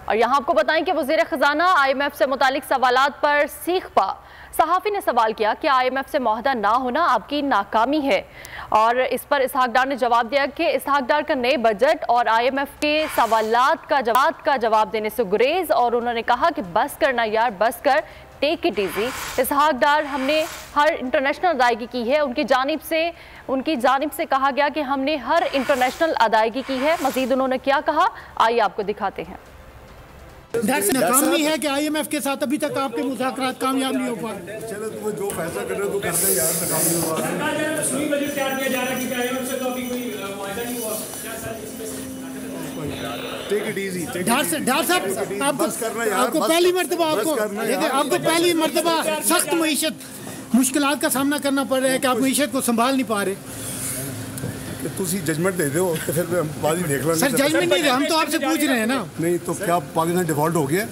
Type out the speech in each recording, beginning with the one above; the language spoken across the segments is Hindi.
और यहाँ आपको बताएं कि वज़ीर ख़जाना IMF से मुतालिक सवालात पर सीख पा सहाफ़ी ने सवाल किया कि IMF से मुआहदा ना होना आपकी नाकामी है। और इस पर इसहाक डार ने जवाब दिया कि इसहाक डार का नए बजट और IMF के सवालात का जवाब देने से गुरेज, और उन्होंने कहा कि बस करना यार, बस कर, टेक इट इजी। इसहाक डार, हमने हर इंटरनेशनल अदायगी की है। उनकी जानिब से कहा गया कि हमने हर इंटरनेशनल अदायगी की है। मजीद उन्होंने क्या कहा, आइए आपको दिखाते हैं। नाकामी है कि IMF के साथ अभी तक आपके मुज़ाकरात कामयाब नहीं हो पाए। चलो तो जो फैसला कर रहे हो तो करते हैं यार, नाकामी हुआ। Take it easy. डार साहब, आपको पहली मर्तबा सख्त मईशत मुश्किलात का सामना करना पड़ रहा है कि आप मईशत को संभाल नहीं पा रहे। तुसी जजमेंट दे दो तो फिर बाजी देख लो। सर जजमेंट नहीं दे, हम तो आपसे पूछ रहे हैं ना। नहीं तो क्या पाकिस्तान डिफॉल्ट हो गया?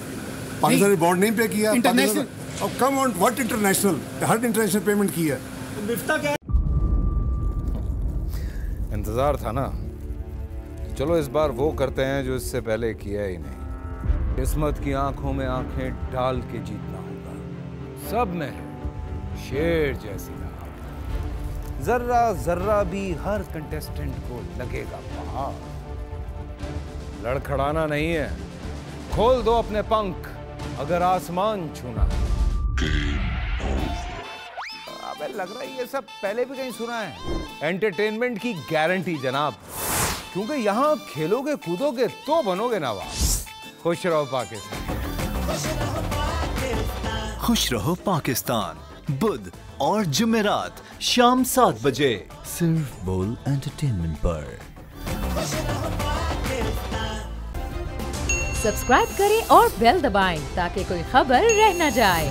पाकिस्तान ने बॉन्ड नहीं पे किया इंटरनेशनल। अब come on what international, her international payment की है। इंतजार था ना, चलो इस बार वो करते हैं जो इससे पहले किया ही नहीं। किस्मत की आंखों में आंखें डाल के जीतना होगा। सब में शेर जैसी जर्रा जर्रा भी हर कंटेस्टेंट को लगेगा पहाड़। लड़खड़ाना नहीं है, खोल दो अपने पंख अगर आसमान छूना है। अबे लग रहा है ये सब पहले भी कहीं सुना है। एंटरटेनमेंट की गारंटी जनाब, क्योंकि यहां खेलोगे कूदोगे तो बनोगे नवाब। खुश रहो पाकिस्तान। खुश रहो पाकिस्तान, बुध और जुमेरात शाम 7 बजे सिर्फ बोल एंटरटेनमेंट पर। सब्सक्राइब करें और बेल दबाएं ताकि कोई खबर रह न जाए।